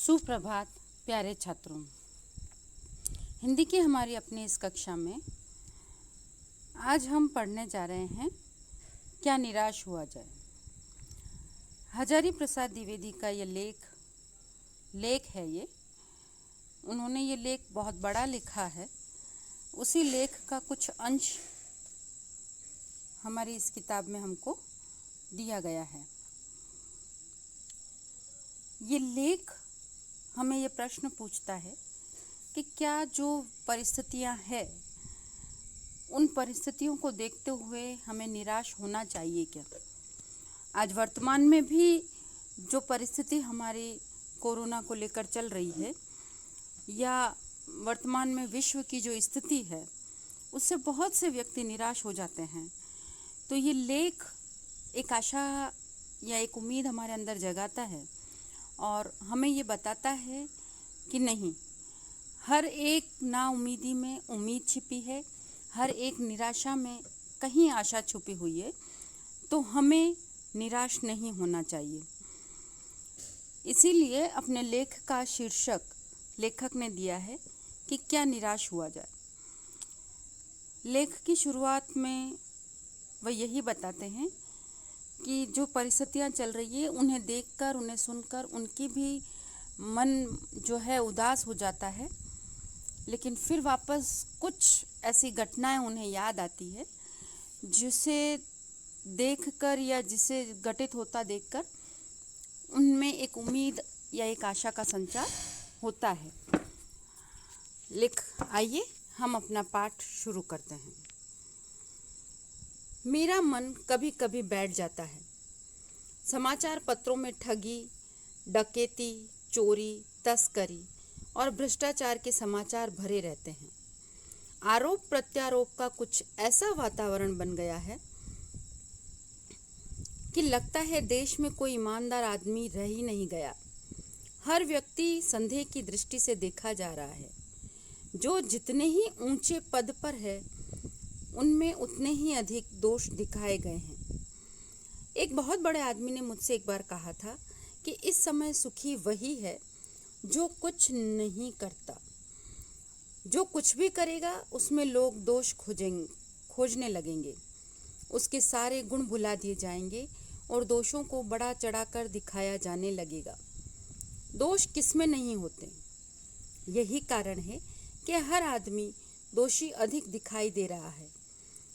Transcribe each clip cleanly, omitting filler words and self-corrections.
सुप्रभात प्यारे छात्रों। हिंदी की हमारी अपनी इस कक्षा में आज हम पढ़ने जा रहे हैं क्या निराश हुआ जाए। हजारी प्रसाद द्विवेदी का ये लेख है। उन्होंने ये लेख बहुत बड़ा लिखा है। उसी लेख का कुछ अंश हमारी इस किताब में हमको दिया गया है। ये लेख हमें ये प्रश्न पूछता है कि क्या जो परिस्थितियां हैं उन परिस्थितियों को देखते हुए हमें निराश होना चाहिए क्या। आज वर्तमान में भी जो परिस्थिति हमारी कोरोना को लेकर चल रही है या वर्तमान में विश्व की जो स्थिति है उससे बहुत से व्यक्ति निराश हो जाते हैं। तो ये लेख एक आशा या एक उम्मीद हमारे अंदर जगाता है और हमें ये बताता है कि नहीं, हर एक नाउम्मीदी में उम्मीद छिपी है, हर एक निराशा में कहीं आशा छुपी हुई है। तो हमें निराश नहीं होना चाहिए। इसीलिए अपने लेख का शीर्षक लेखक ने दिया है कि क्या निराश हुआ जाए। लेख की शुरुआत में वह यही बताते हैं कि जो परिस्थितियां चल रही है उन्हें देखकर, उन्हें सुनकर उनकी भी मन जो है उदास हो जाता है, लेकिन फिर वापस कुछ ऐसी घटनाएं उन्हें याद आती है जिसे देखकर या जिसे घटित होता देखकर उनमें एक उम्मीद या एक आशा का संचार होता है। आइए हम अपना पाठ शुरू करते हैं। मेरा मन कभी कभी बैठ जाता है। समाचार पत्रों में ठगी, डकैती, चोरी, तस्करी और भ्रष्टाचार के समाचार भरे रहते हैं। आरोप प्रत्यारोप का कुछ ऐसा वातावरण बन गया है कि लगता है देश में कोई ईमानदार आदमी रह ही नहीं गया। हर व्यक्ति संदेह की दृष्टि से देखा जा रहा है। जो जितने ही ऊंचे पद पर है उनमें उतने ही अधिक दोष दिखाए गए हैं। एक बहुत बड़े आदमी ने मुझसे एक बार कहा था कि इस समय सुखी वही है जो कुछ नहीं करता। जो कुछ भी करेगा उसमें लोग दोष खोजने लगेंगे। उसके सारे गुण भुला दिए जाएंगे और दोषों को बड़ा चढ़ाकर दिखाया जाने लगेगा। दोष किसमें नहीं होते। यही कारण है कि हर आदमी दोषी अधिक दिखाई दे रहा है,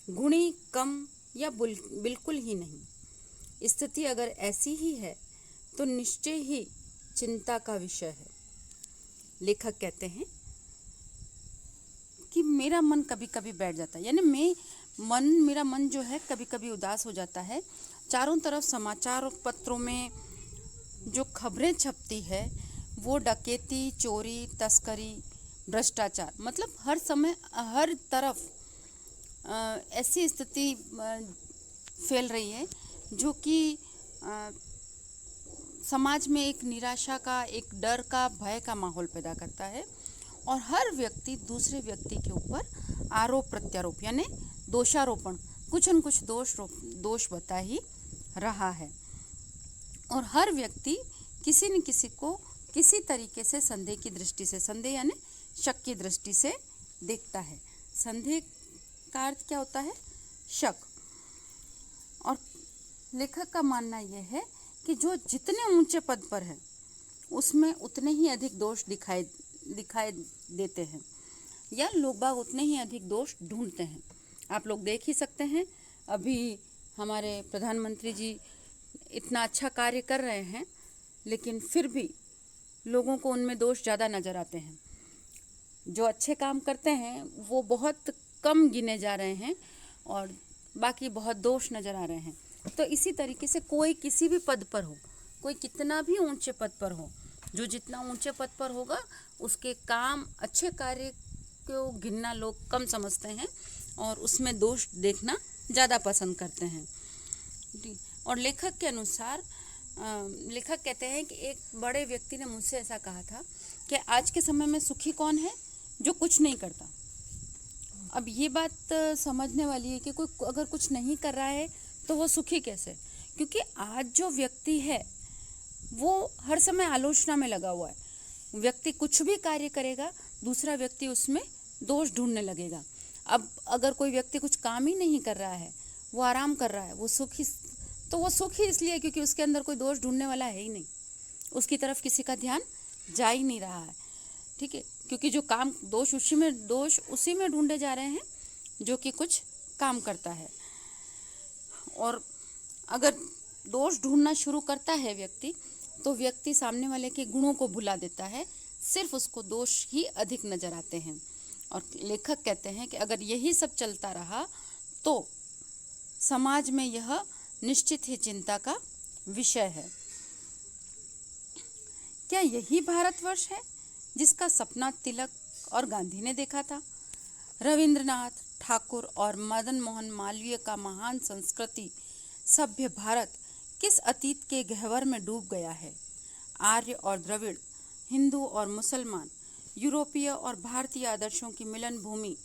गुणी कम या बिल्कुल ही नहीं। स्थिति अगर ऐसी ही है तो निश्चय ही चिंता का विषय है। लेखक कहते हैं कि मेरा मन कभी कभी बैठ जाता है, यानी मेरा मन जो है कभी कभी उदास हो जाता है। चारों तरफ समाचार पत्रों में जो खबरें छपती है वो डकैती, चोरी, तस्करी, भ्रष्टाचार, मतलब हर समय हर तरफ ऐसी स्थिति फैल रही है जो कि समाज में एक निराशा का, एक डर का, भय का माहौल पैदा करता है और हर व्यक्ति दूसरे व्यक्ति के ऊपर आरोप प्रत्यारोप यानी दोषारोपण, कुछ न कुछ दोष बता ही रहा है और हर व्यक्ति किसी न किसी को किसी तरीके से संदेह की दृष्टि से, संदेह यानी शक की दृष्टि से देखता है। संदेह का अर्थ क्या होता है? शक। और लेखक का मानना यह है कि जो जितने ऊंचे पद पर है उसमें उतने ही अधिक दोष दिखाई देते हैं या लोग बाग उतने ही अधिक दोष ढूंढते हैं। आप लोग देख ही सकते हैं, अभी हमारे प्रधानमंत्री जी इतना अच्छा कार्य कर रहे हैं लेकिन फिर भी लोगों को उनमें दोष ज़्यादा नज़र आते हैं। जो अच्छे काम करते हैं वो बहुत कम गिने जा रहे हैं और बाकी बहुत दोष नज़र आ रहे हैं। तो इसी तरीके से कोई किसी भी पद पर हो, कोई कितना भी ऊंचे पद पर हो, जो जितना ऊंचे पद पर होगा उसके काम, अच्छे कार्य को गिनना लोग कम समझते हैं और उसमें दोष देखना ज़्यादा पसंद करते हैं। और लेखक के अनुसार लेखक कहते हैं कि एक बड़े व्यक्ति ने मुझसे ऐसा कहा था कि आज के समय में सुखी कौन है? जो कुछ नहीं करता। अब ये बात समझने वाली है कि कोई अगर कुछ नहीं कर रहा है तो वो सुखी कैसे? क्योंकि आज जो व्यक्ति है वो हर समय आलोचना में लगा हुआ है। व्यक्ति कुछ भी कार्य करेगा, दूसरा व्यक्ति उसमें दोष ढूंढने लगेगा। अब अगर कोई व्यक्ति कुछ काम ही नहीं कर रहा है, वो आराम कर रहा है, वो सुखी, तो वो सुखी इसलिए क्योंकि उसके अंदर कोई दोष ढूंढने वाला है ही नहीं, उसकी तरफ किसी का ध्यान जा ही नहीं रहा है। ठीक है, क्योंकि जो काम दोष उसी में ढूंढे जा रहे हैं जो कि कुछ काम करता है। और अगर दोष ढूंढना शुरू करता है व्यक्ति, तो व्यक्ति सामने वाले के गुणों को भुला देता है, सिर्फ उसको दोष ही अधिक नजर आते हैं। और लेखक कहते हैं कि अगर यही सब चलता रहा तो समाज में यह निश्चित ही चिंता का विषय है। क्या यही भारतवर्ष है जिसका सपना तिलक और गांधी ने देखा था? रविंद्रनाथ ठाकुर और मदन मोहन मालवीय का महान संस्कृति सभ्य भारत किस अतीत के गह्वर में डूब गया है? आर्य और द्रविड़, हिंदू और मुसलमान, यूरोपीय और भारतीय आदर्शों की मिलन भूमि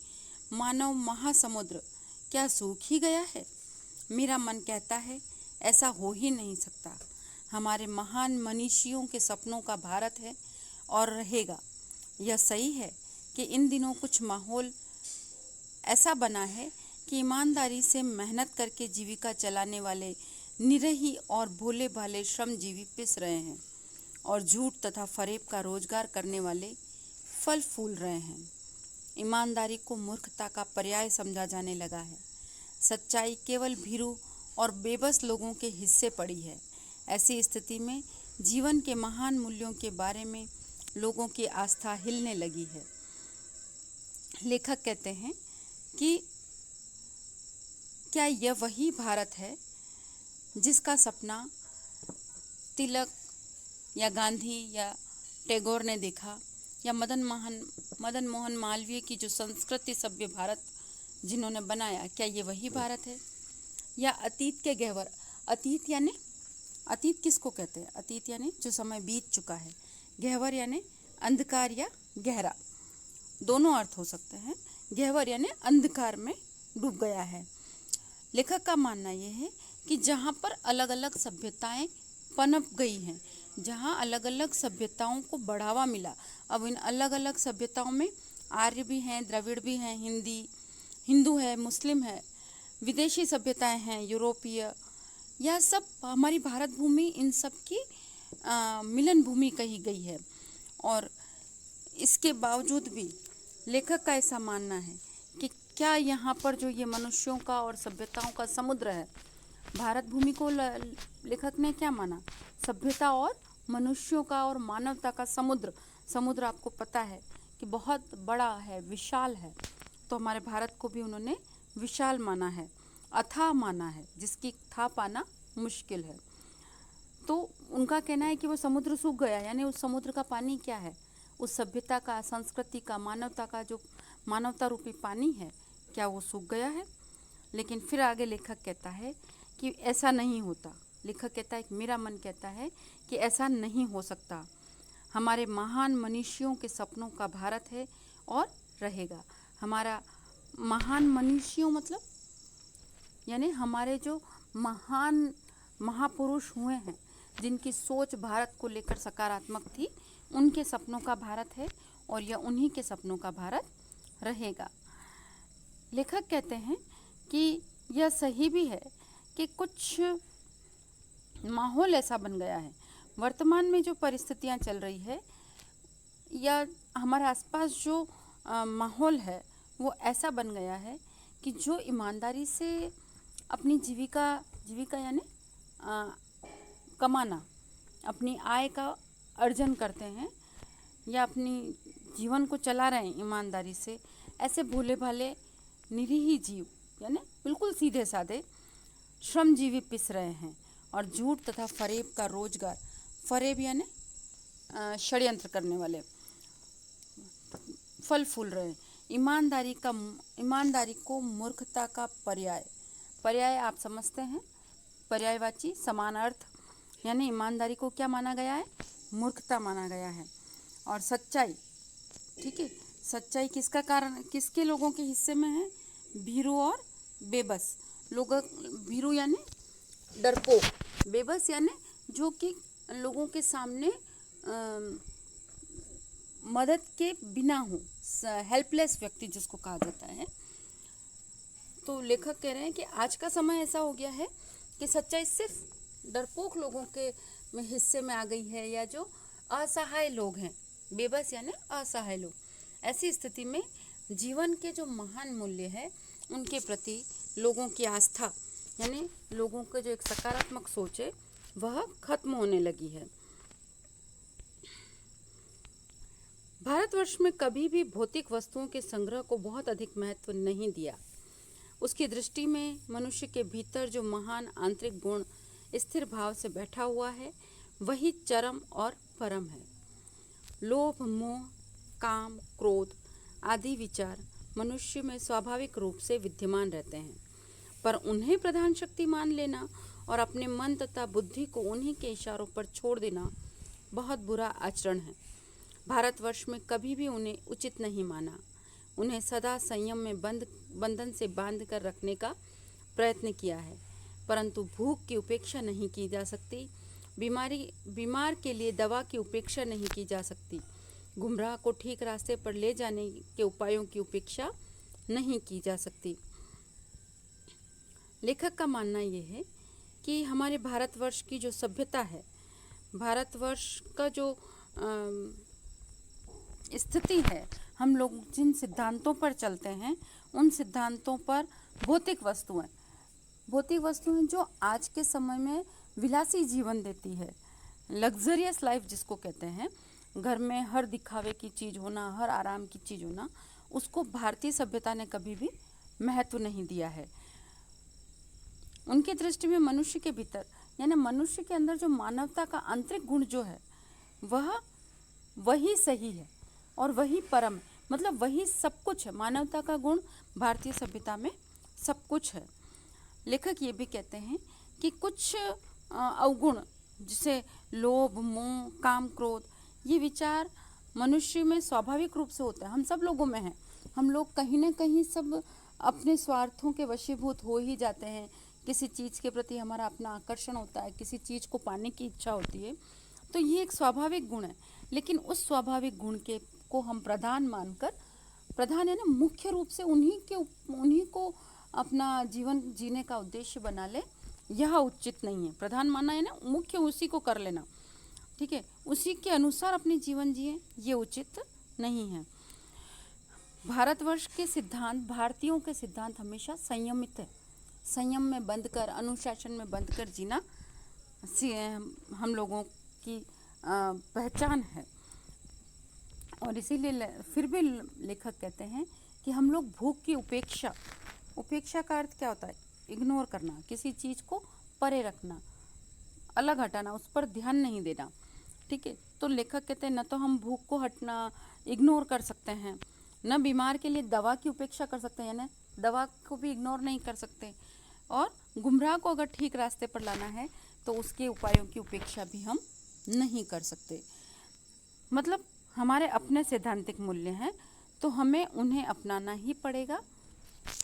मानव महासमुद्र क्या सूख ही गया है? मेरा मन कहता है ऐसा हो ही नहीं सकता। हमारे महान मनीषियों के सपनों का भारत है और रहेगा। यह सही है कि इन दिनों कुछ माहौल ऐसा बना है कि ईमानदारी से मेहनत करके जीविका चलाने वाले निरही और भोले भाले श्रमजीवी पिस रहे हैं और झूठ तथा फरेब का रोजगार करने वाले फल फूल रहे हैं। ईमानदारी को मूर्खता का पर्याय समझा जाने लगा है। सच्चाई केवल भीरू और बेबस लोगों के हिस्से पड़ी है। ऐसी स्थिति में जीवन के महान मूल्यों के बारे में लोगों की आस्था हिलने लगी है। लेखक कहते हैं कि क्या यह वही भारत है जिसका सपना तिलक या गांधी या टैगोर ने देखा, या मदन मोहन मालवीय की जो संस्कृति सभ्य भारत जिन्होंने बनाया, क्या ये वही भारत है? या अतीत के गहवर, अतीत किसको कहते हैं? अतीत यानी जो समय बीत चुका है, गहवर यानी अंधकार या गहरा, दोनों अर्थ हो सकते हैं। गहवर यानी अंधकार में डूब गया है। लेखक का मानना यह है कि जहाँ पर अलग अलग सभ्यताएं पनप गई हैं, जहाँ अलग अलग सभ्यताओं को बढ़ावा मिला, अब इन अलग अलग सभ्यताओं में आर्य भी हैं, द्रविड़ भी हैं, हिंदू है, मुस्लिम है, विदेशी सभ्यताएं हैं, यूरोपीय, यह सब हमारी भारत भूमि इन सब की मिलन भूमि कही गई है। और इसके बावजूद भी लेखक का ऐसा मानना है कि क्या यहाँ पर जो ये मनुष्यों का और सभ्यताओं का समुद्र है, भारत भूमि को लेखक ने क्या माना? सभ्यता और मनुष्यों का और मानवता का समुद्र आपको पता है कि बहुत बड़ा है, विशाल है। तो हमारे भारत को भी उन्होंने विशाल माना है, अथाह माना है, जिसकी था पाना मुश्किल है। तो उनका कहना है कि वो समुद्र सूख गया, यानी उस समुद्र का पानी क्या है? उस सभ्यता का, संस्कृति का, मानवता का जो मानवता रूपी पानी है, क्या वो सूख गया है? लेकिन फिर आगे लेखक कहता है कि ऐसा नहीं होता। लेखक कहता है कि मेरा मन कहता है कि ऐसा नहीं हो सकता। हमारे महान मनीषियों के सपनों का भारत है और रहेगा। हमारा महान मनीषियों मतलब यानी हमारे जो महान महापुरुष हुए हैं, जिनकी सोच भारत को लेकर सकारात्मक थी, उनके सपनों का भारत है और यह उन्हीं के सपनों का भारत रहेगा। लेखक कहते हैं कि यह सही भी है कि कुछ माहौल ऐसा बन गया है, वर्तमान में जो परिस्थितियां चल रही है या हमारे आसपास जो माहौल है वो ऐसा बन गया है कि जो ईमानदारी से अपनी जीविका यानी कमाना, अपनी आय का अर्जन करते हैं या अपनी जीवन को चला रहे हैं ईमानदारी से, ऐसे भोले भाले निरीह जीव यानी बिल्कुल सीधे साधे श्रमजीवी पिस रहे हैं और झूठ तथा फरेब का रोजगार, फरेब यानी षड्यंत्र करने वाले, फल फूल रहे हैं। ईमानदारी को मूर्खता का पर्याय आप समझते हैं, पर्यायवाची समान अर्थ, यानी ईमानदारी को क्या माना गया है? मूर्खता माना गया है। और सच्चाई, ठीक है, सच्चाई किसका कारण, किसके लोगों के हिस्से में है? भीरू और बेबस लोग। भीरू यानी डरपोक, बेबस यानी जो कि लोगों के सामने मदद के बिना हो, हेल्पलेस व्यक्ति जिसको कहा जाता है। तो लेखक कह रहे हैं कि आज का समय ऐसा हो गया है कि सच्चाई सिर्फ डरपोक लोगों के हिस्से में आ गई है, या जो असहाय लोग हैं, बेबस यानी असहाय लोग। ऐसी स्थिति में जीवन के जो महान मूल्य है उनके प्रति लोगों की आस्था, यानी लोगों का जो एक सकारात्मक सोच है वह खत्म होने लगी है। भारतवर्ष में कभी भी भौतिक वस्तुओं के संग्रह को बहुत अधिक महत्व नहीं दिया। उसकी दृष्टि में मनुष्य के भीतर जो महान आंतरिक गुण स्थिर भाव से बैठा हुआ है वही चरम और परम है। लोभ, मोह, काम, क्रोध आदि विचार मनुष्य में स्वाभाविक रूप से विद्यमान रहते हैं, पर उन्हें प्रधान शक्ति मान लेना और अपने मन तथा बुद्धि को उन्हीं के इशारों पर छोड़ देना बहुत बुरा आचरण है। भारतवर्ष में कभी भी उन्हें उचित नहीं माना। उन्हें सदा संयम में बंधन से बांध कर रखने का प्रयत्न किया है, परंतु भूख की उपेक्षा नहीं की जा सकती, बीमार के लिए दवा की उपेक्षा नहीं की जा सकती, गुमराह को ठीक रास्ते पर ले जाने के उपायों की उपेक्षा नहीं की जा सकती। लेखक का मानना यह है कि हमारे भारतवर्ष की जो सभ्यता है, भारतवर्ष का जो स्थिति है, हम लोग जिन सिद्धांतों पर चलते हैं उन सिद्धांतों पर भौतिक वस्तुएं जो आज के समय में विलासी जीवन देती है, लग्जरियस लाइफ जिसको कहते हैं, घर में हर दिखावे की चीज़ होना, हर आराम की चीज़ होना, उसको भारतीय सभ्यता ने कभी भी महत्व नहीं दिया है। उनकी दृष्टि में मनुष्य के भीतर, यानी मनुष्य के अंदर जो मानवता का आंतरिक गुण जो है वही सही है और वही परम है, मतलब वही सब कुछ है। मानवता का गुण भारतीय सभ्यता में सब कुछ है। लेखक ये भी कहते हैं कि कुछ अवगुण जैसे लोभ, मोह, काम, क्रोध, ये विचार मनुष्य में स्वाभाविक रूप से होता है, हम सब लोगों में है। हम लोग कहीं ना कहीं सब अपने स्वार्थों के वशीभूत हो ही जाते हैं। किसी चीज़ के प्रति हमारा अपना आकर्षण होता है, किसी चीज़ को पाने की इच्छा होती है, तो ये एक स्वाभाविक गुण है। लेकिन उस स्वाभाविक गुण को हम प्रधान मानकर, प्रधान है ना, मुख्य रूप से उन्हीं को अपना जीवन जीने का उद्देश्य बना ले, यह उचित नहीं है। प्रधान मानना है ना, मुख्य उसी को कर लेना, ठीक है, उसी के अनुसार अपनी जीवन जिए, ये उचित नहीं है। भारतवर्ष के सिद्धांत, भारतीयों के सिद्धांत हमेशा संयमित है। संयम में बंधकर, अनुशासन में बंधकर जीना हम लोगों की पहचान है। और इसीलिए फिर भी लेखक कहते हैं कि हम लोग भूख की उपेक्षा का अर्थ क्या होता है? इग्नोर करना, किसी चीज़ को परे रखना, अलग हटाना, उस पर ध्यान नहीं देना, ठीक है। तो लेखक कहते हैं न तो हम भूख को हटना इग्नोर कर सकते हैं, न बीमार के लिए दवा की उपेक्षा कर सकते हैं, यानी दवा को भी इग्नोर नहीं कर सकते, और गुमराह को अगर ठीक रास्ते पर लाना है तो उसके उपायों की उपेक्षा भी हम नहीं कर सकते। मतलब हमारे अपने सैद्धांतिक मूल्य हैं तो हमें उन्हें अपनाना ही पड़ेगा,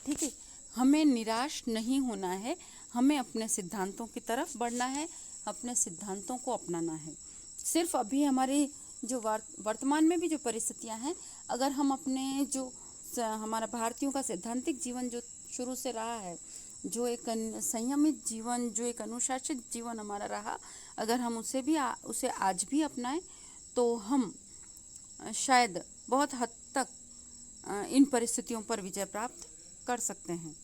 ठीक है। हमें निराश नहीं होना है, हमें अपने सिद्धांतों की तरफ बढ़ना है, अपने सिद्धांतों को अपनाना है। सिर्फ अभी हमारी जो वर्तमान में भी जो परिस्थितियां हैं, अगर हम अपने जो हमारा भारतीयों का सैद्धांतिक जीवन जो शुरू से रहा है, जो एक संयमित जीवन, जो एक अनुशासित जीवन हमारा रहा, अगर हम उसे आज भी अपनाएं तो हम शायद बहुत हद तक इन परिस्थितियों पर विजय प्राप्त कर सकते हैं।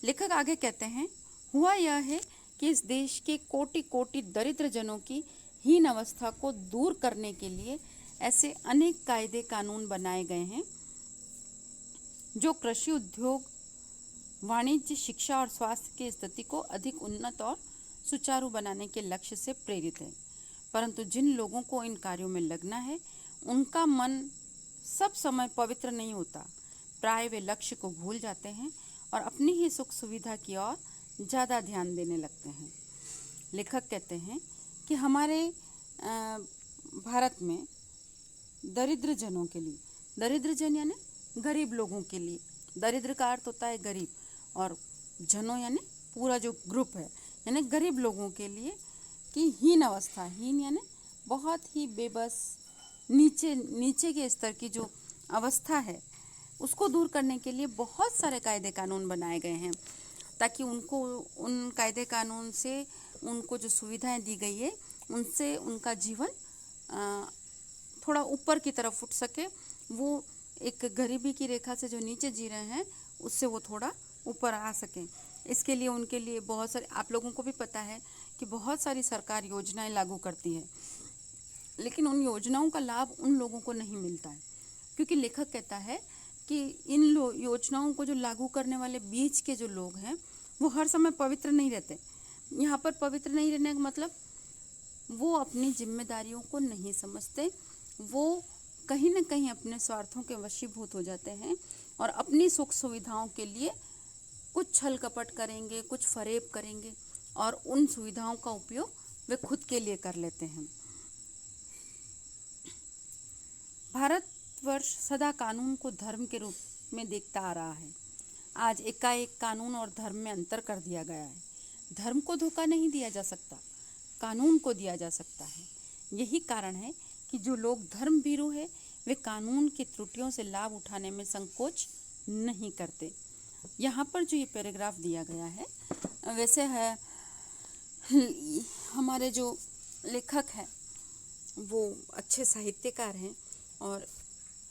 लेखक आगे कहते हैं, हुआ यह है कि इस देश के कोटि कोटि दरिद्र जनों की हीन अवस्था को दूर करने के लिए ऐसे अनेक कायदे कानून बनाए गए हैं जो कृषि, उद्योग, वाणिज्य, शिक्षा और स्वास्थ्य की स्थिति को अधिक उन्नत और सुचारू बनाने के लक्ष्य से प्रेरित है। परंतु जिन लोगों को इन कार्यों में लगना है उनका मन सब समय पवित्र नहीं होता। प्राय वे लक्ष्य को भूल जाते हैं और अपनी ही सुख सुविधा की ओर ज़्यादा ध्यान देने लगते हैं। लेखक कहते हैं कि हमारे भारत में दरिद्र जनों के लिए, दरिद्र जन यानी गरीब लोगों के लिए, दरिद्र का अर्थ होता है गरीब, और जनों यानी पूरा जो ग्रुप है, यानी गरीब लोगों के लिए की हीन अवस्था, हीन यानी बहुत ही बेबस, नीचे नीचे के स्तर की जो अवस्था है उसको दूर करने के लिए बहुत सारे कायदे कानून बनाए गए हैं, ताकि उनको उन कायदे कानून से उनको जो सुविधाएं दी गई है उनसे उनका जीवन थोड़ा ऊपर की तरफ उठ सके। वो एक गरीबी की रेखा से जो नीचे जी रहे हैं उससे वो थोड़ा ऊपर आ सकें। इसके लिए उनके लिए बहुत सारे, आप लोगों को भी पता है कि बहुत सारी सरकार योजनाएं लागू करती है, लेकिन उन योजनाओं का लाभ उन लोगों को नहीं मिलता है, क्योंकि लेखक कहता है कि इन योजनाओं को जो लागू करने वाले बीच के जो लोग हैं वो हर समय पवित्र नहीं रहते। यहाँ पर पवित्र नहीं रहने का मतलब वो अपनी जिम्मेदारियों को नहीं समझते, वो कहीं न कहीं अपने स्वार्थों के वशीभूत हो जाते हैं और अपनी सुख सुविधाओं के लिए कुछ छल कपट करेंगे, कुछ फरेब करेंगे और उन सुविधाओं का उपयोग वे खुद के लिए कर लेते हैं। भारतवर्ष सदा कानून को धर्म के रूप में देखता आ रहा है। आज एकाएक कानून और धर्म में अंतर कर दिया गया है। धर्म को धोखा नहीं दिया जा सकता, कानून को दिया जा सकता है। यही कारण है कि जो लोग धर्म भीरू हैं वे कानून की त्रुटियों से लाभ उठाने में संकोच नहीं करते। यहाँ पर जो ये पैराग्राफ दिया गया है वैसे है, हमारे जो लेखक हैं वो अच्छे साहित्यकार हैं और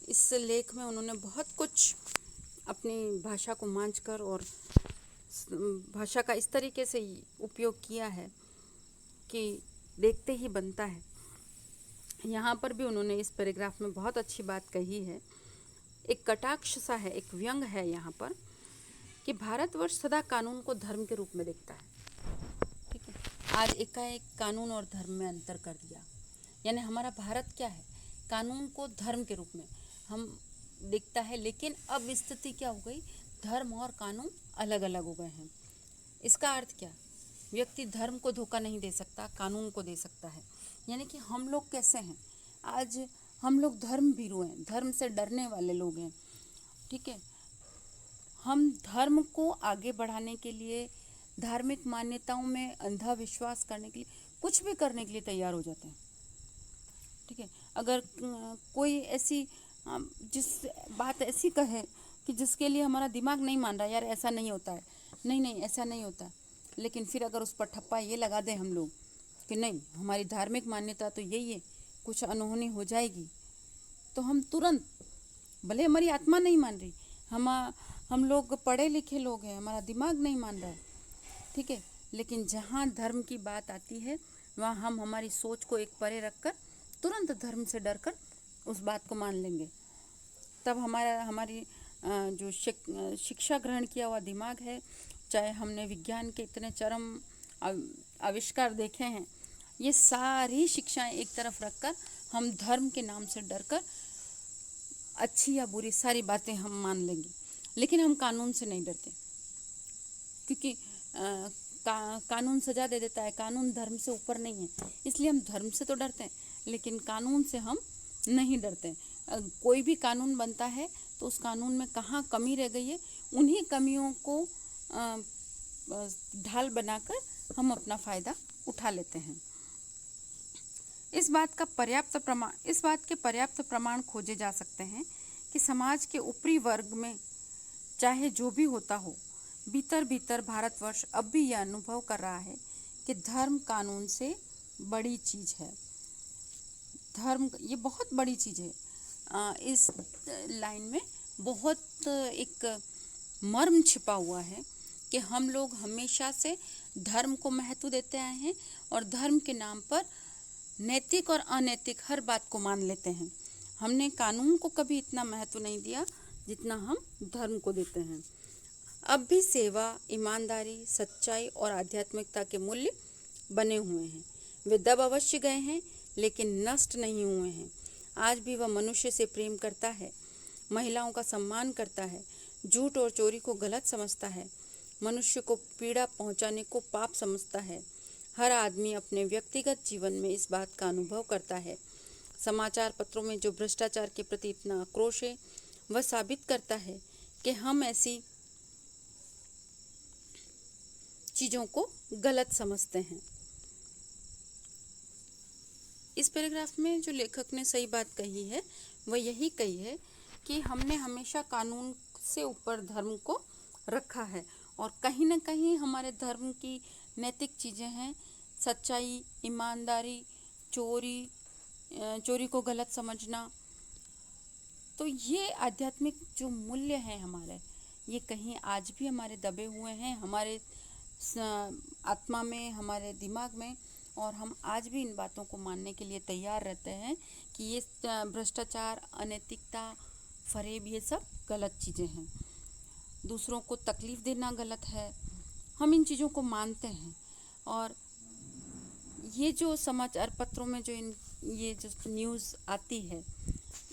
इस लेख में उन्होंने बहुत कुछ अपनी भाषा को मांझकर और भाषा का इस तरीके से उपयोग किया है कि देखते ही बनता है। यहाँ पर भी उन्होंने इस पैराग्राफ में बहुत अच्छी बात कही है। एक कटाक्ष सा है, एक व्यंग है यहाँ पर कि भारतवर्ष सदा कानून को धर्म के रूप में देखता है। ठीक है, आज एकाएक कानून और धर्म में अंतर कर दिया, यानी हमारा भारत क्या है, कानून को धर्म के रूप में हम देखता है, लेकिन अब स्थिति क्या हो गई, धर्म और कानून अलग अलग हो गए हैं। इसका अर्थ क्या, व्यक्ति धर्म को धोखा नहीं दे सकता, कानून को दे सकता है। यानी कि हम लोग कैसे हैं, आज हम लोग धर्म भीरू हैं, धर्म से डरने वाले लोग हैं। ठीक है, हम धर्म को आगे बढ़ाने के लिए, धार्मिक मान्यताओं में अंधा विश्वास करने के लिए, कुछ भी करने के लिए तैयार हो जाते हैं। ठीक है, अगर कोई ऐसी जिस बात ऐसी कहे कि जिसके लिए हमारा दिमाग नहीं मान रहा, यार ऐसा नहीं होता है, नहीं ऐसा नहीं होता, लेकिन फिर अगर उस पर ठप्पा ये लगा दें हम लोग कि नहीं हमारी धार्मिक मान्यता तो यही है, कुछ अनहोनी हो जाएगी, तो हम तुरंत, भले हमारी आत्मा नहीं मान रही, हम लोग पढ़े लिखे लोग हैं, हमारा दिमाग नहीं मान रहा है, ठीक है, लेकिन जहाँ धर्म की बात आती है वहाँ हम हमारी सोच को एक परे रखकर तुरंत धर्म से डरकर उस बात को मान लेंगे। तब हमारी जो शिक्षा ग्रहण किया हुआ दिमाग है, चाहे हमने विज्ञान के इतने चरम आविष्कार देखे हैं, ये सारी शिक्षाएं एक तरफ रखकर हम धर्म के नाम से डरकर अच्छी या बुरी सारी बातें हम मान लेंगे, लेकिन हम कानून से नहीं डरते, क्योंकि कानून सजा दे देता है, कानून धर्म से ऊपर नहीं है, इसलिए हम धर्म से तो डरते हैं लेकिन कानून से हम नहीं डरते। कोई भी कानून बनता है तो उस कानून में कहाँ कमी रह गई है, उन्हीं कमियों को ढाल बनाकर हम अपना फ़ायदा उठा लेते हैं। इस बात के पर्याप्त प्रमाण खोजे जा सकते हैं कि समाज के ऊपरी वर्ग में चाहे जो भी होता हो, भीतर भीतर भारतवर्ष अब भी यह अनुभव कर रहा है कि धर्म कानून से बड़ी चीज़ है। धर्म ये बहुत बड़ी चीज़ है। इस लाइन में बहुत एक मर्म छिपा हुआ है कि हम लोग हमेशा से धर्म को महत्व देते आए हैं और धर्म के नाम पर नैतिक और अनैतिक हर बात को मान लेते हैं। हमने कानून को कभी इतना महत्व नहीं दिया जितना हम धर्म को देते हैं। अब भी सेवा, ईमानदारी, सच्चाई और आध्यात्मिकता के मूल्य बने हुए हैं। वे दब अवश्य गए हैं लेकिन नष्ट नहीं हुए हैं। आज भी वह मनुष्य से प्रेम करता है, महिलाओं का सम्मान करता है, झूठ और चोरी को गलत समझता है, मनुष्य को पीड़ा पहुंचाने को पाप समझता है। हर आदमी अपने व्यक्तिगत जीवन में इस बात का अनुभव करता है। समाचार पत्रों में जो भ्रष्टाचार के प्रति इतना आक्रोश है वह साबित करता है कि हम ऐसी चीज़ों को गलत समझते हैं। इस पैराग्राफ में जो लेखक ने सही बात कही है वह यही कही है कि हमने हमेशा कानून से ऊपर धर्म को रखा है, और कहीं ना कहीं हमारे धर्म की नैतिक चीज़ें हैं, सच्चाई, ईमानदारी, चोरी को गलत समझना। तो ये आध्यात्मिक जो मूल्य हैं हमारे, ये कहीं आज भी हमारे दबे हुए हैं, हमारे आत्मा में, हमारे दिमाग में, और हम आज भी इन बातों को मानने के लिए तैयार रहते हैं कि ये भ्रष्टाचार, अनैतिकता, फरेब, ये सब गलत चीज़ें हैं। दूसरों को तकलीफ़ देना गलत है, हम इन चीज़ों को मानते हैं। और ये जो समाचार पत्रों में जो ये जो न्यूज़ आती है,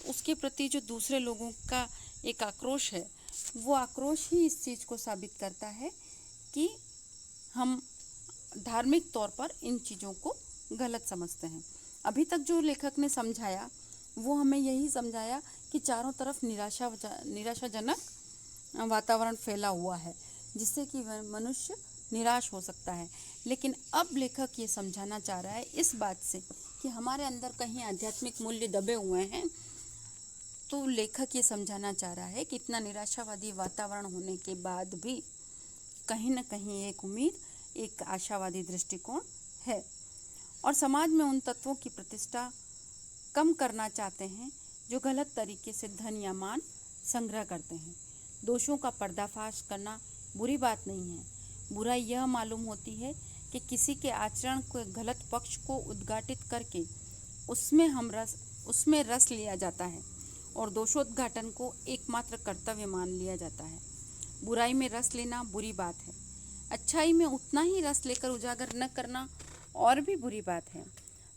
उसके प्रति जो दूसरे लोगों का एक आक्रोश है, वो आक्रोश ही इस चीज़ को साबित करता है कि हम धार्मिक तौर पर इन चीज़ों को गलत समझते हैं। अभी तक जो लेखक ने समझाया वो हमें यही समझाया कि चारों तरफ निराशाजनक वातावरण फैला हुआ है, जिससे कि मनुष्य निराश हो सकता है। लेकिन अब लेखक ये समझाना चाह रहा है इस बात से कि हमारे अंदर कहीं आध्यात्मिक मूल्य दबे हुए हैं। तो लेखक ये समझाना चाह रहा है कि इतना निराशावादी वातावरण होने के बाद भी कहीं न कहीं एक उम्मीद, एक आशावादी दृष्टिकोण है, और समाज में उन तत्वों की प्रतिष्ठा कम करना चाहते हैं जो गलत तरीके से धन या मान संग्रह करते हैं। दोषों का पर्दाफाश करना बुरी बात नहीं है। बुराई यह मालूम होती है कि किसी के आचरण के गलत पक्ष को उद्घाटित करके उसमें रस लिया जाता है, और दोषोद्घाटन को एकमात्र कर्तव्य मान लिया जाता है। बुराई में रस लेना बुरी बात है, अच्छाई में उतना ही रस लेकर उजागर न करना और भी बुरी बात है।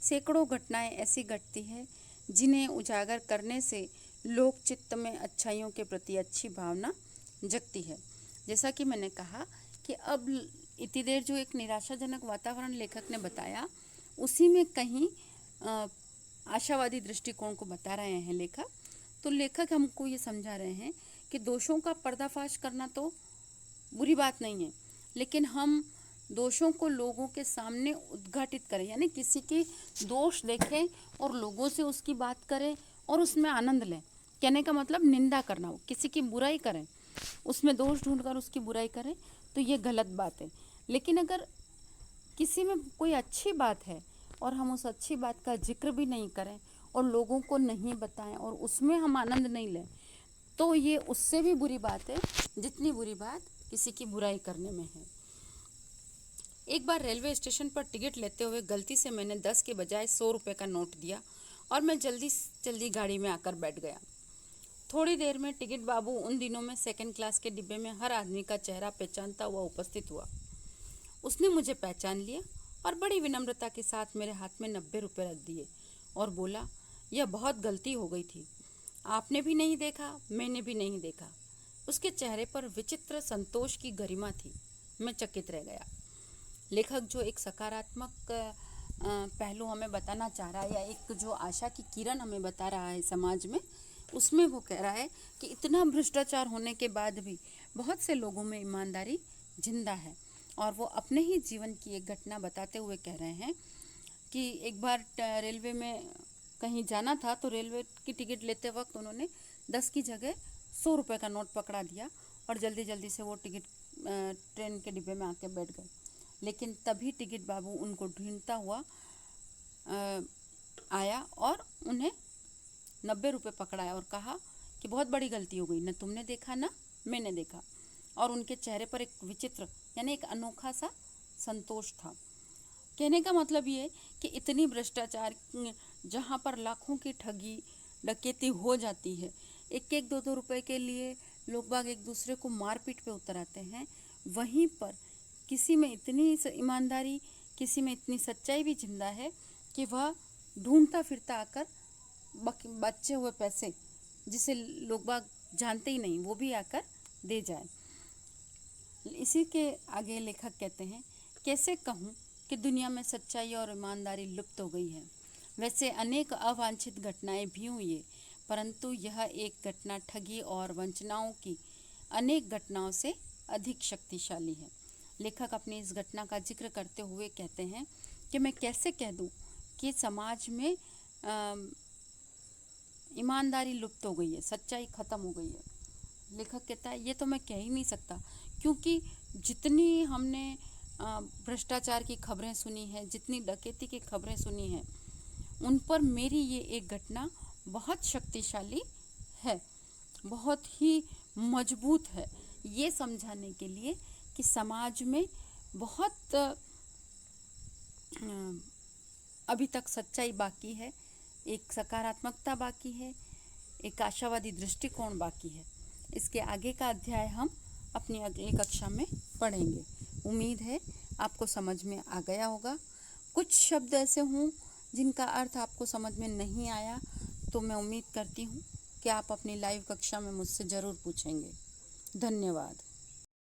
सैकड़ों घटनाएं ऐसी घटती है जिन्हें उजागर करने से लोक चित्त में अच्छाइयों के प्रति अच्छी भावना जगती है। जैसा कि मैंने कहा कि अब इतनी देर जो एक निराशाजनक वातावरण लेखक ने बताया, उसी में कहीं आशावादी दृष्टिकोण को बता रहे हैं लेखक। तो लेखक हमको ये समझा रहे हैं कि दोषों का पर्दाफाश करना तो बुरी बात नहीं है, लेकिन हम दोषों को लोगों के सामने उद्घाटित करें, यानी किसी के दोष देखें और लोगों से उसकी बात करें और उसमें आनंद लें। कहने का मतलब निंदा करना, हो किसी की बुराई करें, उसमें दोष ढूंढकर उसकी बुराई करें, तो ये गलत बात है। लेकिन अगर किसी में कोई अच्छी बात है और हम उस अच्छी बात का जिक्र भी नहीं करें और लोगों को नहीं बताएं और उसमें हम आनंद नहीं लें, तो ये उससे भी बुरी बात है जितनी बुरी बात किसी की बुराई करने में है। एक बार रेलवे स्टेशन पर टिकट लेते हुए गलती से मैंने 10 के बजाय 100 रुपये का नोट दिया और मैं जल्दी गाड़ी में आकर बैठ गया। थोड़ी देर में टिकट बाबू उन दिनों में सेकंड क्लास के डिब्बे में हर आदमी का चेहरा पहचानता हुआ उपस्थित हुआ। उसने मुझे पहचान लिया और बड़ी विनम्रता के साथ मेरे हाथ में 90 रुपये रख दिए और बोला, यह बहुत गलती हो गई थी, आपने भी नहीं देखा, मैंने भी नहीं देखा। उसके चेहरे पर विचित्र संतोष की गरिमा थी। मैं चकित रह गया। लेखक जो एक सकारात्मक पहलू हमें बताना चाह रहा है, या एक जो आशा की किरण हमें बता रहा है समाज में, उसमें वो कह रहा है कि इतना भ्रष्टाचार होने के बाद भी बहुत से लोगों में ईमानदारी जिंदा है। और वो अपने ही जीवन की एक घटना बताते हुए कह रहे हैं कि एक बार रेलवे में कहीं जाना था, तो रेलवे की टिकट लेते वक्त उन्होंने 10 की जगह 100 रुपये का नोट पकड़ा दिया और जल्दी से वो टिकट ट्रेन के डिब्बे में आके बैठ गए। लेकिन तभी टिकट बाबू उनको ढूंढता हुआ आया और उन्हें 90 रुपये पकड़ाया और कहा कि बहुत बड़ी गलती हो गई, न तुमने देखा न मैंने देखा। और उनके चेहरे पर एक विचित्र यानी एक अनोखा सा संतोष था। कहने का मतलब ये कि इतनी भ्रष्टाचार, जहाँ पर लाखों की ठगी डकैती हो जाती है, 1-2 रुपए के लिए लोग बाग एक दूसरे को मारपीट पे उतर आते हैं, वहीं पर किसी में इतनी ईमानदारी, किसी में इतनी सच्चाई भी जिंदा है कि वह ढूंढता फिरता आकर बचे हुए पैसे, जिसे लोग बाग जानते ही नहीं, वो भी आकर दे जाए। इसी के आगे लेखक कहते हैं, कैसे कहूँ कि दुनिया में सच्चाई और ईमानदारी लुप्त हो गई है। वैसे अनेक अवांछित घटनाएं भी हुई है, परंतु यह एक घटना ठगी और वंचनाओं की अनेक घटनाओं से अधिक शक्तिशाली है। लेखक अपनी इस घटना का जिक्र करते हुए कहते हैं कि मैं कैसे कह दूं कि समाज में ईमानदारी लुप्त हो गई है, सच्चाई खत्म हो गई है। लेखक कहता है ये तो मैं कह ही नहीं सकता, क्योंकि जितनी हमने भ्रष्टाचार की खबरें सुनी है, जितनी डकैती की खबरें सुनी हैं, उन पर मेरी ये एक घटना बहुत शक्तिशाली है, बहुत ही मजबूत है, ये समझाने के लिए कि समाज में बहुत अभी तक सच्चाई बाकी है, एक सकारात्मकता बाकी है, एक आशावादी दृष्टिकोण बाकी है। इसके आगे का अध्याय हम अपनी अगली कक्षा में पढ़ेंगे। उम्मीद है आपको समझ में आ गया होगा। कुछ शब्द ऐसे हों जिनका अर्थ आपको समझ में नहीं आया, तो मैं उम्मीद करती हूँ कि आप अपनी लाइव कक्षा में मुझसे ज़रूर पूछेंगे। धन्यवाद।